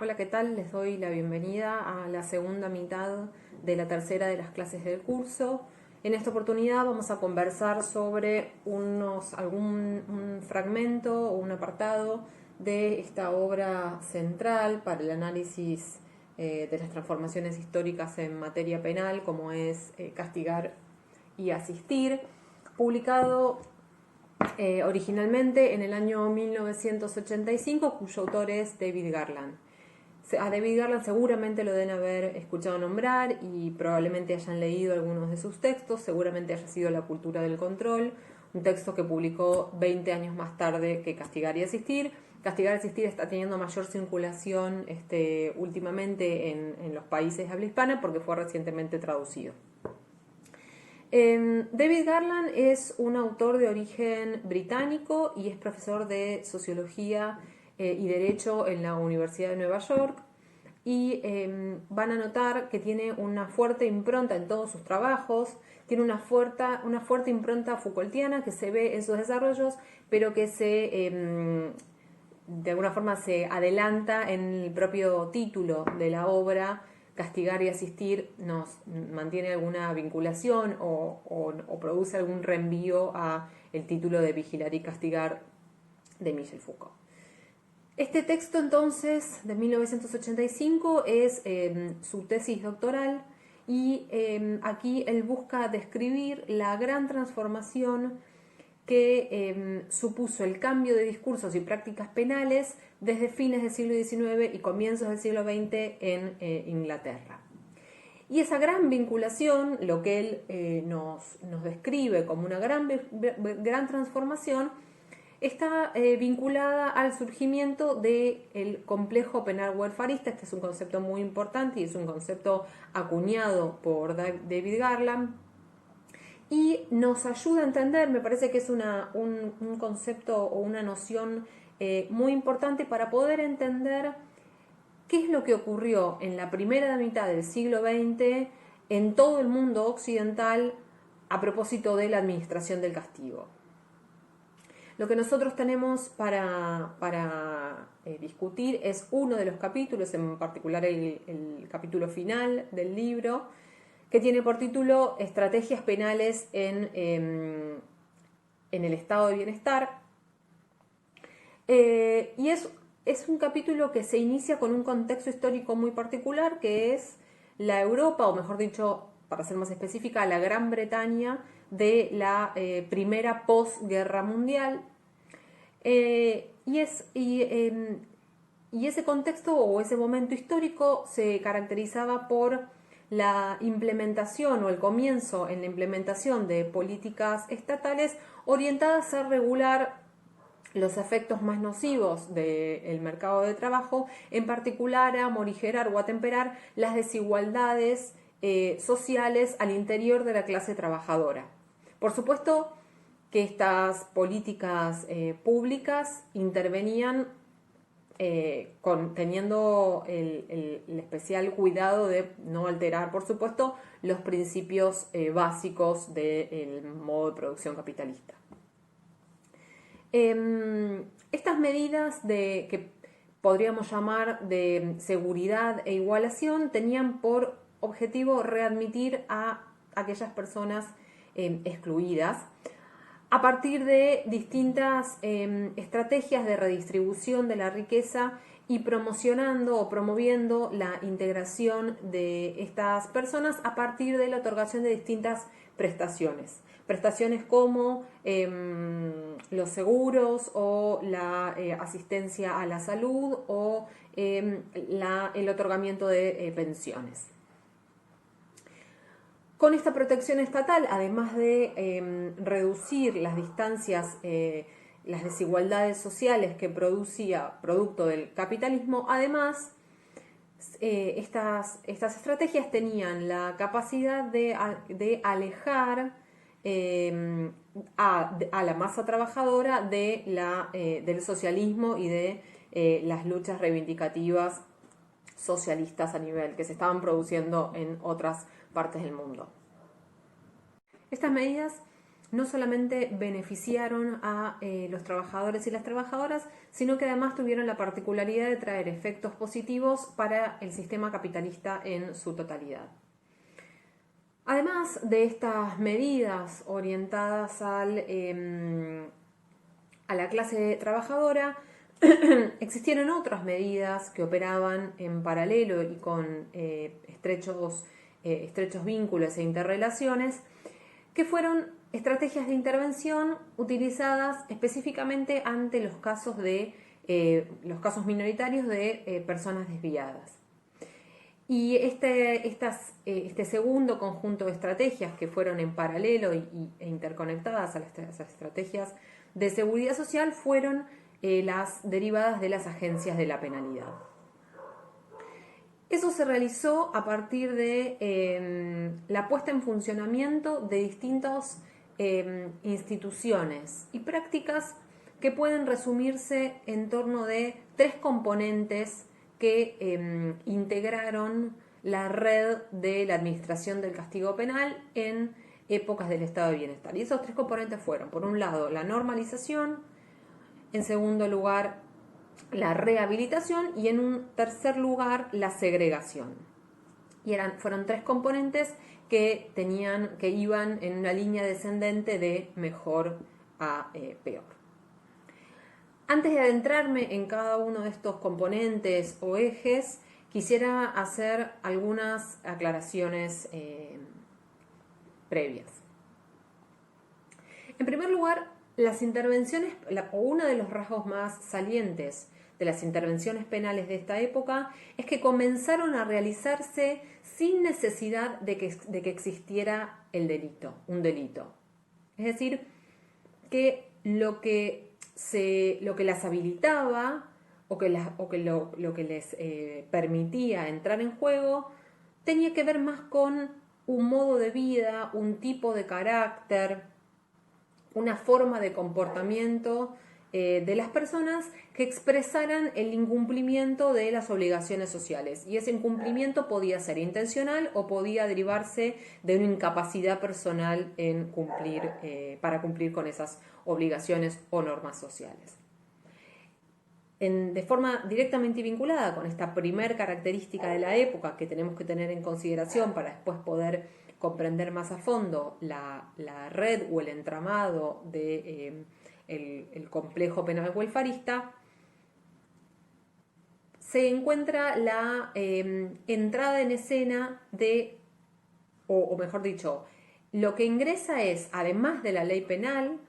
Hola, ¿qué tal? Les doy la bienvenida a la segunda mitad de la tercera de las clases del curso. En esta oportunidad vamos a conversar sobre un fragmento o un apartado de esta obra central para el análisis de las transformaciones históricas en materia penal, como es Castigar y Asistir, publicado originalmente en el año 1985, cuyo autor es David Garland. A David Garland seguramente lo deben haber escuchado nombrar y probablemente hayan leído algunos de sus textos, seguramente haya sido La cultura del control, un texto que publicó 20 años más tarde que Castigar y Asistir. Castigar y Asistir está teniendo mayor circulación últimamente en los países de habla hispana porque fue recientemente traducido. David Garland es un autor de origen británico y es profesor de sociología y derecho en la Universidad de Nueva York, y van a notar que tiene una fuerte impronta en todos sus trabajos, tiene una fuerte impronta Foucaultiana que se ve en sus desarrollos, pero que de alguna forma se adelanta en el propio título de la obra. Castigar y Asistir nos mantiene alguna vinculación o produce algún reenvío a el título de Vigilar y Castigar de Michel Foucault. Este texto entonces de 1985 es su tesis doctoral y aquí él busca describir la gran transformación que supuso el cambio de discursos y prácticas penales desde fines del siglo XIX y comienzos del siglo XX en Inglaterra. Y esa gran vinculación, lo que él nos describe como una gran transformación, está vinculada al surgimiento del complejo penal welfarista. Este es un concepto muy importante y es un concepto acuñado por David Garland y nos ayuda a entender, me parece que es un concepto o una noción muy importante para poder entender qué es lo que ocurrió en la primera mitad del siglo XX en todo el mundo occidental a propósito de la administración del castigo. Lo que nosotros tenemos para discutir es uno de los capítulos, en particular el capítulo final del libro, que tiene por título Estrategias penales en el estado de bienestar. Y es un capítulo que se inicia con un contexto histórico muy particular, que es la Europa, o mejor dicho, para ser más específica, la Gran Bretaña de la primera posguerra mundial. Y ese contexto o ese momento histórico se caracterizaba por la implementación o el comienzo en la implementación de políticas estatales orientadas a regular los efectos más nocivos del mercado de trabajo, en particular a morigerar o atemperar las desigualdades sociales al interior de la clase trabajadora. Por supuesto que estas políticas públicas intervenían teniendo el especial cuidado de no alterar, por supuesto, los principios básicos del modo de producción capitalista. Estas medidas que podríamos llamar de seguridad e igualación tenían por objetivo readmitir a aquellas personas excluidas a partir de distintas estrategias de redistribución de la riqueza y promocionando o promoviendo la integración de estas personas a partir de la otorgación de distintas prestaciones. Prestaciones como los seguros o la asistencia a la salud o el otorgamiento de pensiones. Con esta protección estatal, además de reducir las distancias, las desigualdades sociales que producía producto del capitalismo, además estas estrategias tenían la capacidad de alejar a la masa trabajadora del socialismo y de las luchas reivindicativas socialistas a nivel que se estaban produciendo en otras partes del mundo. Estas medidas no solamente beneficiaron a los trabajadores y las trabajadoras, sino que además tuvieron la particularidad de traer efectos positivos para el sistema capitalista en su totalidad. Además de estas medidas orientadas a la clase trabajadora, existieron otras medidas que operaban en paralelo y con estrechos vínculos e interrelaciones, que fueron estrategias de intervención utilizadas específicamente ante los casos minoritarios de personas desviadas. Y este segundo conjunto de estrategias que fueron en paralelo e interconectadas a las estrategias de seguridad social fueron las derivadas de las agencias de la penalidad. Eso se realizó a partir de la puesta en funcionamiento de distintas instituciones y prácticas que pueden resumirse en torno de tres componentes que integraron la red de la administración del castigo penal en épocas del estado de bienestar. Y esos tres componentes fueron, por un lado, la normalización, en segundo lugar, la rehabilitación y en un tercer lugar, la segregación. Y fueron tres componentes que iban en una línea descendente de mejor a peor. Antes de adentrarme en cada uno de estos componentes o ejes, quisiera hacer algunas aclaraciones previas. En primer lugar, las intervenciones, uno de los rasgos más salientes de las intervenciones penales de esta época es que comenzaron a realizarse sin necesidad de que existiera un delito. Es decir, que lo que las habilitaba o que lo que les permitía entrar en juego tenía que ver más con un modo de vida, un tipo de carácter, una forma de comportamiento de las personas que expresaran el incumplimiento de las obligaciones sociales. Y ese incumplimiento podía ser intencional o podía derivarse de una incapacidad personal para cumplir con esas obligaciones o normas sociales. De forma directamente vinculada con esta primer característica de la época que tenemos que tener en consideración para después poder comprender más a fondo la red o el entramado de el complejo penal welfarista, se encuentra la entrada en escena o mejor dicho, lo que ingresa es, además de la ley penal,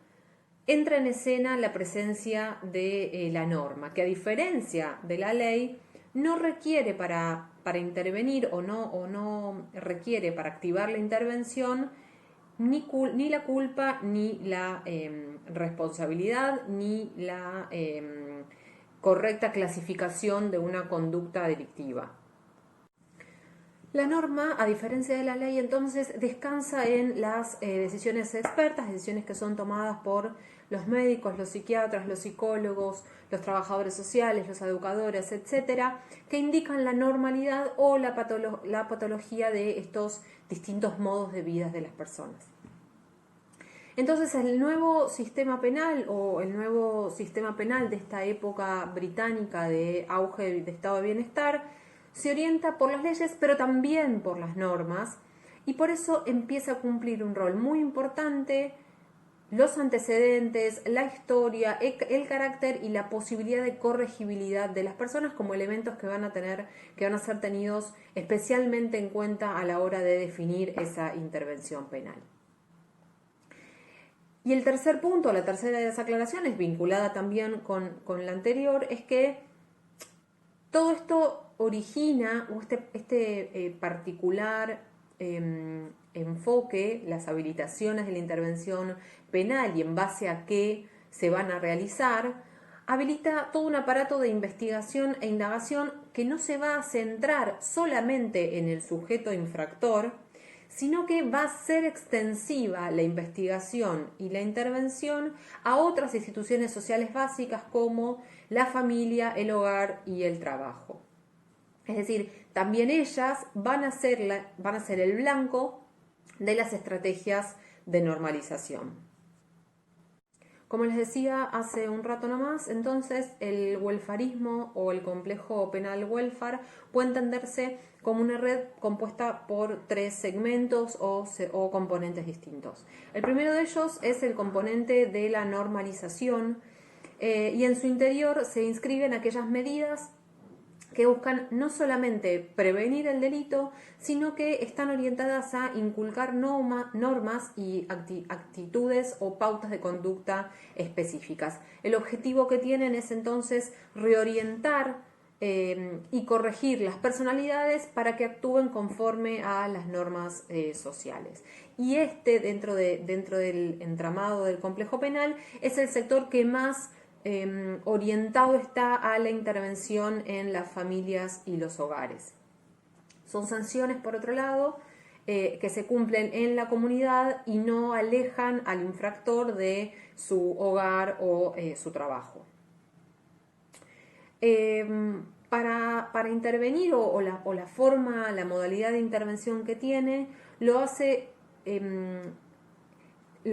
entra en escena la presencia de la norma, que a diferencia de la ley, no requiere para intervenir o no requiere para activar la intervención ni la culpa, ni la responsabilidad, ni la correcta clasificación de una conducta delictiva. La norma, a diferencia de la ley, entonces descansa en las decisiones expertas, decisiones que son tomadas por los médicos, los psiquiatras, los psicólogos, los trabajadores sociales, los educadores, etcétera, que indican la normalidad o la patología de estos distintos modos de vida de las personas. Entonces, el nuevo sistema penal de esta época británica de auge de estado de bienestar se orienta por las leyes, pero también por las normas, y por eso empieza a cumplir un rol muy importante los antecedentes, la historia, el carácter y la posibilidad de corregibilidad de las personas como elementos que van a ser tenidos especialmente en cuenta a la hora de definir esa intervención penal. Y el tercer punto, la tercera de las aclaraciones, vinculada también con la anterior, es que todo esto origina este particular enfoque, las habilitaciones de la intervención penal y en base a qué se van a realizar, habilita todo un aparato de investigación e indagación que no se va a centrar solamente en el sujeto infractor, sino que va a ser extensiva la investigación y la intervención a otras instituciones sociales básicas como la familia, el hogar y el trabajo. Es decir, también ellas van a ser el blanco de las estrategias de normalización. Como les decía hace un rato nomás, entonces el welfarismo o el complejo penal welfare puede entenderse como una red compuesta por 3 segmentos o componentes distintos. El primero de ellos es el componente de la normalización y en su interior se inscriben aquellas medidas que buscan no solamente prevenir el delito, sino que están orientadas a inculcar normas y actitudes o pautas de conducta específicas. El objetivo que tienen es entonces reorientar y corregir las personalidades para que actúen conforme a las normas sociales. Y dentro del entramado del complejo penal, es el sector que más orientado está a la intervención en las familias y los hogares. Son sanciones, por otro lado, que se cumplen en la comunidad y no alejan al infractor de su hogar o su trabajo. Para intervenir o la forma, la modalidad de intervención que tiene, lo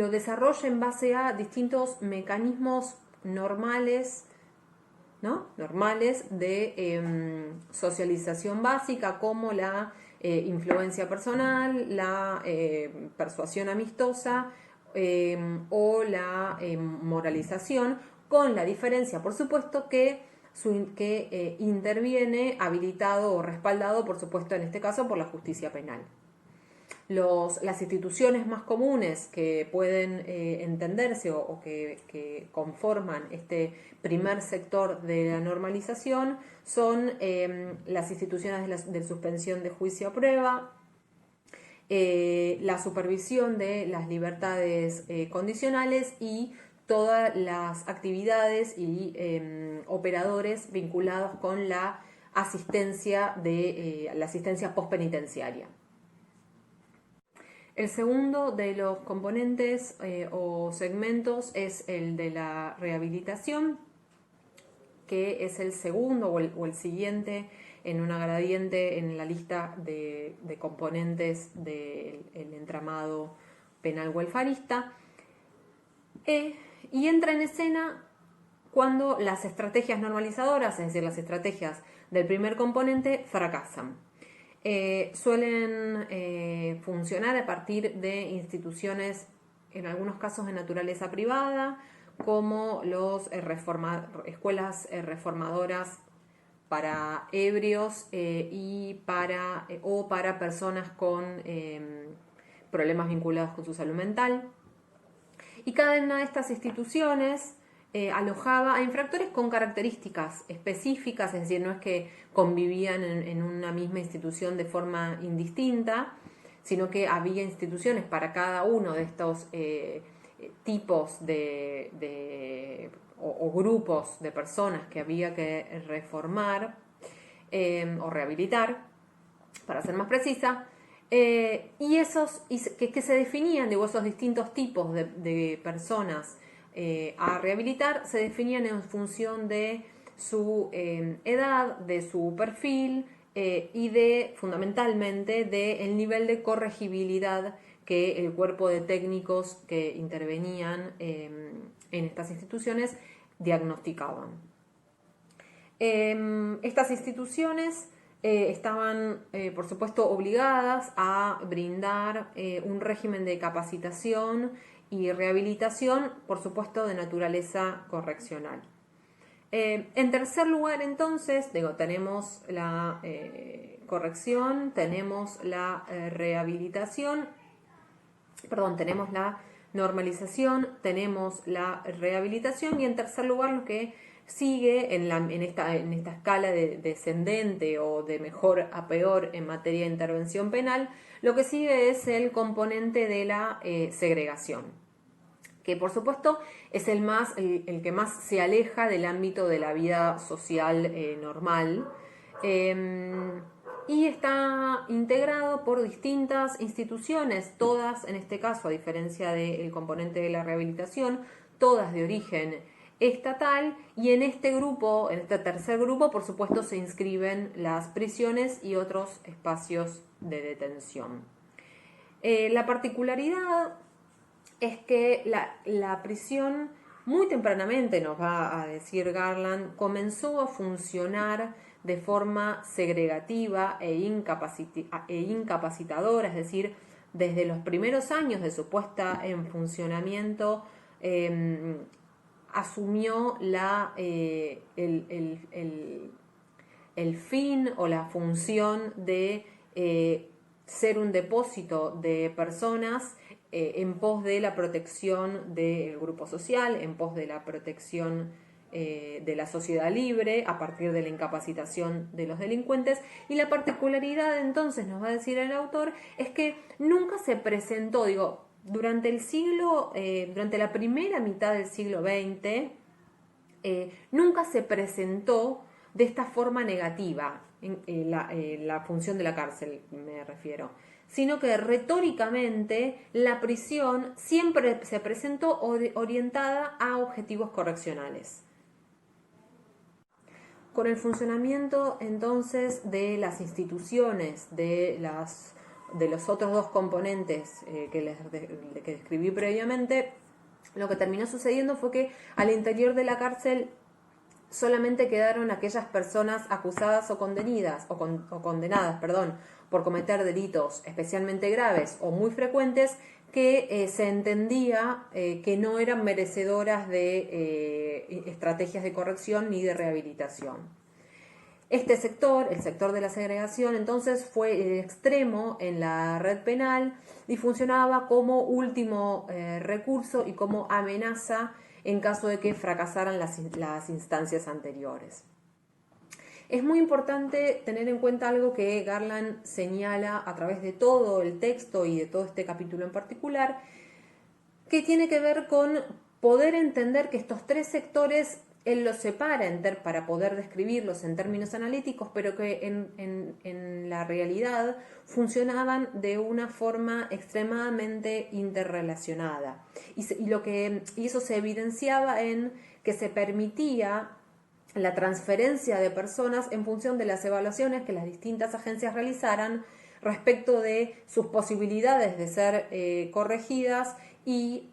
desarrolla en base a distintos mecanismos normales, ¿no? Normales de socialización básica, como la influencia personal, la persuasión amistosa o la moralización, con la diferencia, por supuesto, que interviene habilitado o respaldado, por supuesto, en este caso, por la justicia penal. Las instituciones más comunes que pueden entenderse o que conforman este primer sector de la normalización son las instituciones de suspensión de juicio a prueba, la supervisión de las libertades condicionales y todas las actividades y operadores vinculados con la asistencia postpenitenciaria. El segundo de los componentes o segmentos es el de la rehabilitación, que es el segundo o el siguiente en una gradiente en la lista de componentes del entramado penal welfarista. Y entra en escena cuando las estrategias normalizadoras, es decir, las estrategias del primer componente, fracasan. Suelen funcionar a partir de instituciones, en algunos casos de naturaleza privada, como los escuelas reformadoras para ebrios o para personas con problemas vinculados con su salud mental. Y cada una de estas instituciones alojaba a infractores con características específicas, es decir, no es que convivían en una misma institución de forma indistinta, sino que había instituciones para cada uno de estos tipos o grupos de personas que había que reformar o rehabilitar, para ser más precisa. Que se definían, esos distintos tipos de personas a rehabilitar, se definían en función de su edad, de su perfil y fundamentalmente del nivel de corregibilidad que el cuerpo de técnicos que intervenían en estas instituciones diagnosticaban. Estas instituciones estaban, por supuesto, obligadas a brindar un régimen de capacitación y rehabilitación, por supuesto, de naturaleza correccional. En tercer lugar, entonces, tenemos la corrección, tenemos la tenemos la normalización, tenemos la rehabilitación y en tercer lugar lo que sigue en esta escala descendente o de mejor a peor en materia de intervención penal, lo que sigue es el componente de la segregación, que por supuesto es el que más se aleja del ámbito de la vida social normal, y está integrado por distintas instituciones, todas, en este caso, a diferencia del componente de la rehabilitación, todas de origen estatal, y en este tercer grupo, por supuesto, se inscriben las prisiones y otros espacios de detención. La particularidad es que la prisión muy tempranamente, nos va a decir Garland, comenzó a funcionar de forma segregativa e incapacitadora, es decir, desde los primeros años de su puesta en funcionamiento, asumió el fin o la función de ser un depósito de personas en pos de la protección del grupo social, en pos de la protección de la sociedad libre a partir de la incapacitación de los delincuentes. Y la particularidad, entonces, nos va a decir el autor, es que nunca se presentó, durante la primera mitad del siglo XX, nunca se presentó de esta forma negativa la función de la cárcel, me refiero, sino que retóricamente la prisión siempre se presentó orientada a objetivos correccionales. Con el funcionamiento entonces de las instituciones, de los otros dos componentes que describí previamente, lo que terminó sucediendo fue que al interior de la cárcel solamente quedaron aquellas personas acusadas o condenadas por cometer delitos especialmente graves o muy frecuentes que se entendía que no eran merecedoras de estrategias de corrección ni de rehabilitación. Este sector, el sector de la segregación, entonces fue el extremo en la red penal y funcionaba como último recurso y como amenaza en caso de que fracasaran las instancias anteriores. Es muy importante tener en cuenta algo que Garland señala a través de todo el texto y de todo este capítulo en particular, que tiene que ver con poder entender que estos tres sectores él los separa para poder describirlos en términos analíticos, pero que en la realidad funcionaban de una forma extremadamente interrelacionada. Y eso se evidenciaba en que se permitía la transferencia de personas en función de las evaluaciones que las distintas agencias realizaran respecto de sus posibilidades de ser corregidas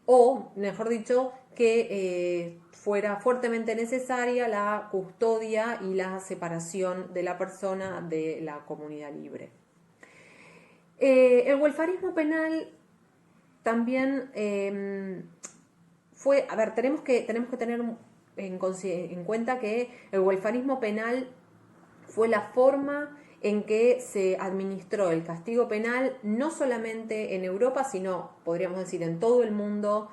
o, mejor dicho, que fuera fuertemente necesaria la custodia y la separación de la persona de la comunidad libre. El welfarismo penal también tenemos que tener en cuenta que el welfarismo penal fue la forma en que se administró el castigo penal no solamente en Europa, sino, podríamos decir, en todo el mundo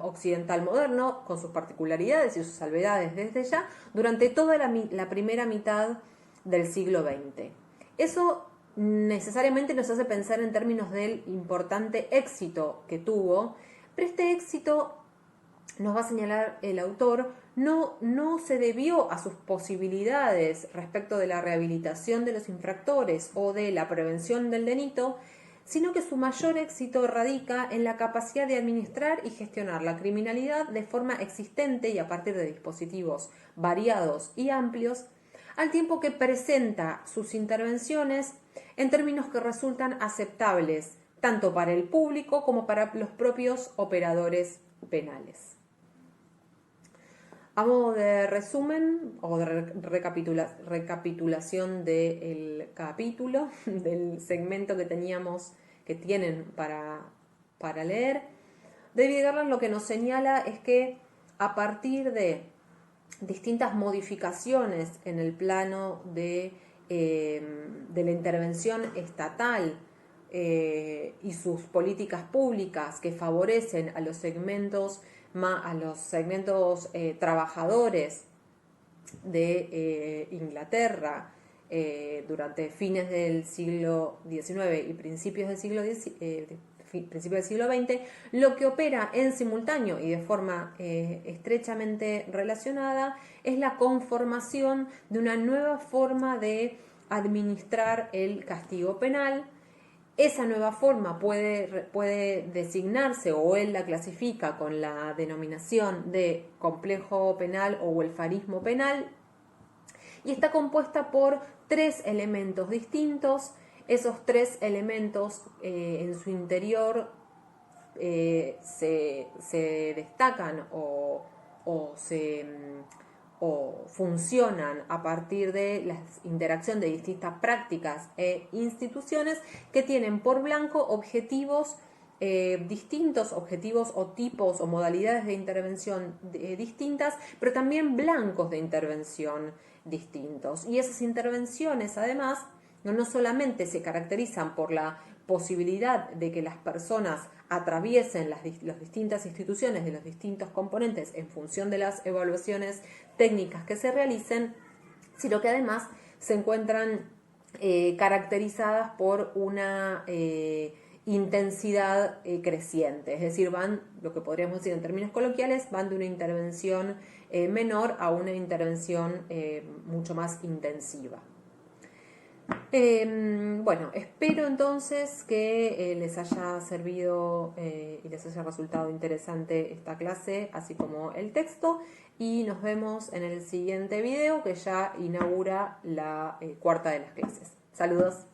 occidental moderno, con sus particularidades y sus salvedades desde ya, durante toda la primera mitad del siglo XX. Eso necesariamente nos hace pensar en términos del importante éxito que tuvo, pero este éxito, nos va a señalar el autor, no se debió a sus posibilidades respecto de la rehabilitación de los infractores o de la prevención del delito, sino que su mayor éxito radica en la capacidad de administrar y gestionar la criminalidad de forma existente y a partir de dispositivos variados y amplios, al tiempo que presenta sus intervenciones en términos que resultan aceptables tanto para el público como para los propios operadores penales. A modo de resumen o de recapitulación del capítulo, del segmento que tienen para leer, David Garland lo que nos señala es que a partir de distintas modificaciones en el plano de la intervención estatal y sus políticas públicas que favorecen a los segmentos trabajadores de Inglaterra durante fines del siglo XIX y principios del siglo XX, lo que opera en simultáneo y de forma estrechamente relacionada es la conformación de una nueva forma de administrar el castigo penal. Esa nueva forma puede designarse, o él la clasifica con la denominación de complejo penal o welfarismo penal, y está compuesta por tres elementos distintos. Esos tres elementos en su interior se destacan o o funcionan a partir de la interacción de distintas prácticas e instituciones que tienen por blanco objetivos distintos, objetivos o tipos o modalidades de intervención distintas, pero también blancos de intervención distintos. Y esas intervenciones, además, no solamente se caracterizan por la posibilidad de que las personas atraviesen las distintas instituciones de los distintos componentes en función de las evaluaciones técnicas que se realicen, sino que además se encuentran caracterizadas por una intensidad creciente, es decir, van, lo que podríamos decir en términos coloquiales, van de una intervención menor a una intervención mucho más intensiva. Bueno, espero entonces que les haya servido y les haya resultado interesante esta clase, así como el texto, y nos vemos en el siguiente video que ya inaugura la cuarta de las clases. Saludos.